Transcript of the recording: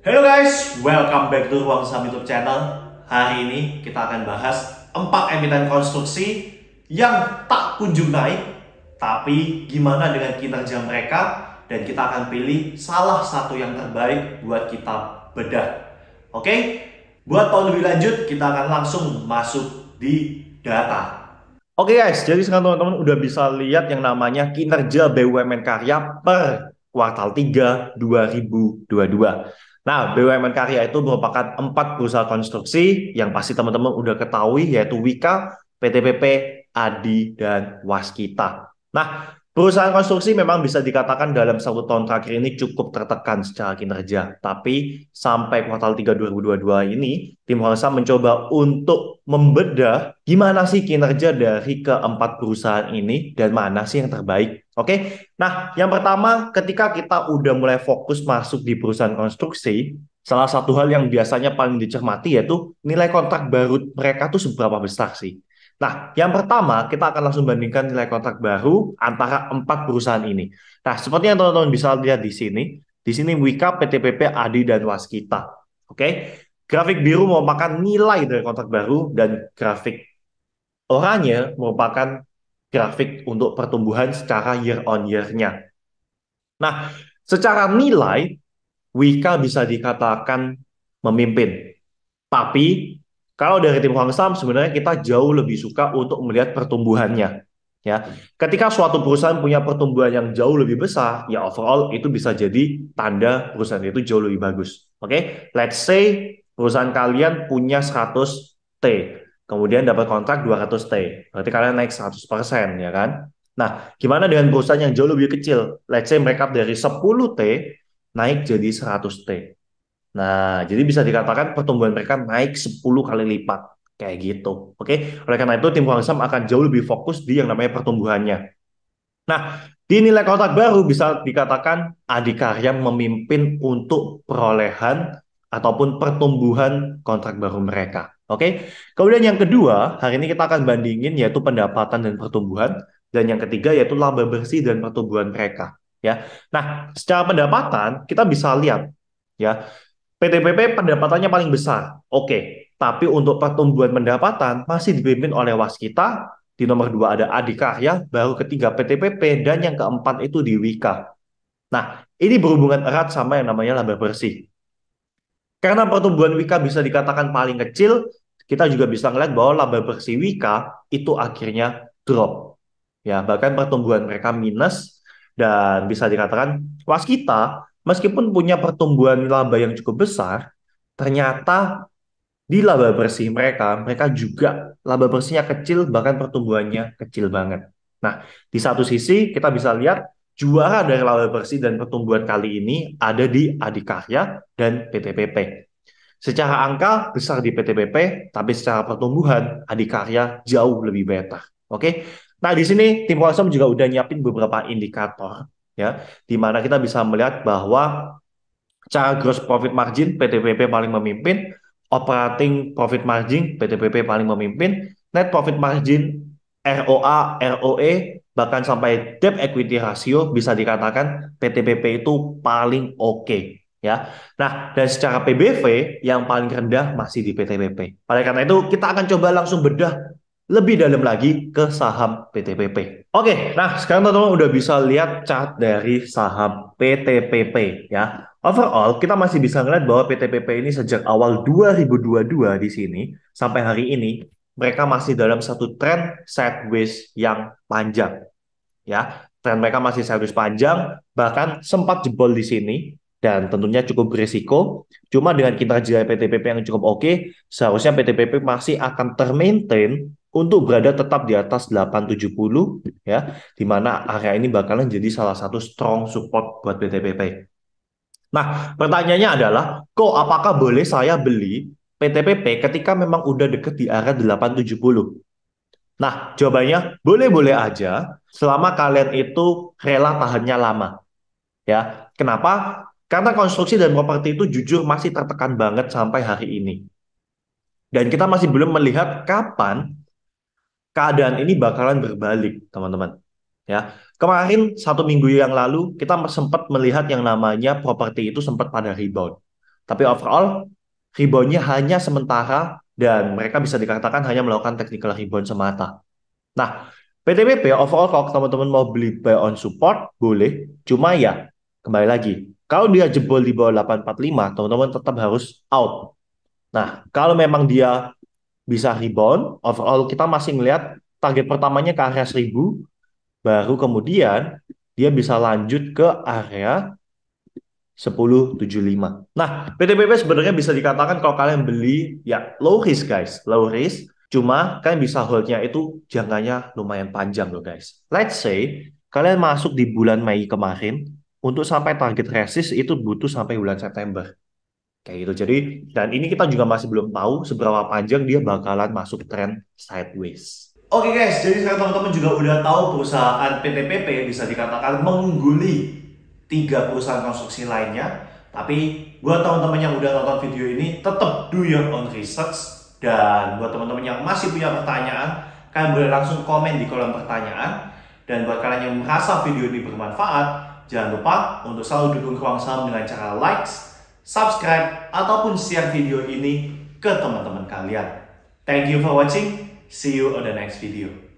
Hello guys, welcome back to Ruang Saham YouTube channel. Hari ini kita akan bahas 4 emiten konstruksi yang tak kunjung naik, tapi gimana dengan kinerja mereka, dan kita akan pilih salah satu yang terbaik buat kita bedah. Oke, buat tahu lebih lanjut, kita akan langsung masuk di data. Oke guys, jadi sekarang teman-teman udah bisa lihat yang namanya kinerja BUMN Karya per kuartal 3 2022. Nah, BUMN Karya itu merupakan 4 perusahaan konstruksi yang pasti teman-teman udah ketahui, yaitu Wika, PTPP, Adi, dan Waskita. Nah, perusahaan konstruksi memang bisa dikatakan dalam 1 tahun terakhir ini cukup tertekan secara kinerja. Tapi sampai kuartal 3 2022 ini, tim Horsa mencoba untuk membedah gimana sih kinerja dari keempat perusahaan ini dan mana sih yang terbaik. Oke, nah yang pertama ketika kita udah mulai fokus masuk di perusahaan konstruksi, salah satu hal yang biasanya paling dicermati yaitu nilai kontrak baru mereka tuh seberapa besar sih. Nah, yang pertama kita akan langsung bandingkan nilai kontrak baru antara 4 perusahaan ini. Nah, seperti yang teman-teman bisa lihat di sini Wika, PTPP, Adi, dan Waskita. Oke, grafik biru merupakan nilai dari kontrak baru dan grafik oranye merupakan grafik untuk pertumbuhan secara year on year-nya. Nah, secara nilai, Wika bisa dikatakan memimpin. Tapi, kalau dari tim Hang Saham, sebenarnya kita jauh lebih suka untuk melihat pertumbuhannya. Ya, ketika suatu perusahaan punya pertumbuhan yang jauh lebih besar, ya overall itu bisa jadi tanda perusahaan itu jauh lebih bagus. Oke, let's say perusahaan kalian punya 100 T, kemudian dapat kontrak 200 T, berarti kalian naik 100%, ya kan? Nah, gimana dengan perusahaan yang jauh lebih kecil? Let's say mereka dari 10 T naik jadi 100 T. Nah, jadi bisa dikatakan pertumbuhan mereka naik 10 kali lipat. Kayak gitu. Oke, oleh karena itu tim Hang Saham akan jauh lebih fokus di yang namanya pertumbuhannya. Nah, di nilai kontrak baru bisa dikatakan Adikarya memimpin untuk perolehan ataupun pertumbuhan kontrak baru mereka. Oke, kemudian yang kedua, hari ini kita akan bandingin yaitu pendapatan dan pertumbuhan, dan yang ketiga yaitu laba bersih dan pertumbuhan mereka. Ya, nah secara pendapatan kita bisa lihat ya PTPP pendapatannya paling besar. Oke, tapi untuk pertumbuhan pendapatan masih dipimpin oleh Waskita. Di nomor 2 ada Adikarya, baru ketiga PTPP, dan yang keempat itu di Wika. Nah, ini berhubungan erat sama yang namanya laba bersih. Karena pertumbuhan Wika bisa dikatakan paling kecil, kita juga bisa melihat bahwa laba bersih Wika itu akhirnya drop. Ya, bahkan pertumbuhan mereka minus, dan bisa dikatakan Waskita meskipun punya pertumbuhan laba yang cukup besar, ternyata di laba bersih mereka juga laba bersihnya kecil, bahkan pertumbuhannya kecil banget. Nah, di satu sisi kita bisa lihat juara dari laba bersih dan pertumbuhan kali ini ada di Adikarya dan PTPP. Secara angka besar di PTPP, tapi secara pertumbuhan Adikarya jauh lebih better. Oke. Nah, di sini tim Qualcomm juga udah nyiapin beberapa indikator ya, di mana kita bisa melihat bahwa cara gross profit margin PTPP paling memimpin, operating profit margin PTPP paling memimpin, net profit margin, ROA, ROE, bahkan sampai debt equity ratio bisa dikatakan PTPP itu paling oke. Ya, nah dan secara PBV yang paling rendah masih di PTPP. Oleh karena itu kita akan coba langsung bedah lebih dalam lagi ke saham PTPP. Oke, nah sekarang teman-teman udah bisa lihat chart dari saham PTPP ya. Overall, kita masih bisa melihat bahwa PTPP ini sejak awal 2022 di sini sampai hari ini mereka masih dalam satu tren sideways yang panjang ya. Tren mereka masih sideways panjang, bahkan sempat jebol di sini dan tentunya cukup berisiko. Cuma dengan kinerja PTPP yang cukup oke, seharusnya PTPP masih akan termaintain untuk berada tetap di atas 870 ya, di mana area ini bakalan jadi salah satu strong support buat PTPP. Nah, pertanyaannya adalah, kok apakah boleh saya beli PTPP ketika memang udah deket di area 870? Nah, jawabannya boleh-boleh aja selama kalian itu rela tahannya lama. Ya, kenapa? Karena konstruksi dan properti itu jujur masih tertekan banget sampai hari ini. Dan kita masih belum melihat kapan keadaan ini bakalan berbalik, teman-teman. Ya, kemarin 1 minggu yang lalu kita sempat melihat yang namanya properti itu sempat pada rebound. Tapi overall, reboundnya hanya sementara dan mereka bisa dikatakan hanya melakukan technical rebound semata. Nah, PTBP overall kalau teman-teman mau beli buy on support, boleh. Cuma ya, kembali lagi, kalau dia jebol di bawah 845, teman-teman tetap harus out. Nah, kalau memang dia bisa rebound, overall kita masih melihat target pertamanya ke area 1000, baru kemudian dia bisa lanjut ke area 1075. Nah, PTBP sebenarnya bisa dikatakan kalau kalian beli ya low risk guys, low risk. Cuma kalian bisa holdnya itu jangkanya lumayan panjang loh guys. Let's say kalian masuk di bulan Mei kemarin, untuk sampai target resist itu butuh sampai bulan September. Kayak gitu. Jadi, dan ini kita juga masih belum tahu seberapa panjang dia bakalan masuk tren sideways. Oke guys, jadi sekarang teman-teman juga udah tahu perusahaan PTPP bisa dikatakan mengungguli 3 perusahaan konstruksi lainnya. Tapi buat teman-teman yang udah nonton video ini, tetap do your own research. Dan buat teman-teman yang masih punya pertanyaan, kalian boleh langsung komen di kolom pertanyaan. Dan buat kalian yang merasa video ini bermanfaat, jangan lupa untuk selalu dukung Ruang Saham dengan cara likes, subscribe, ataupun share video ini ke teman-teman kalian. Thank you for watching. See you on the next video.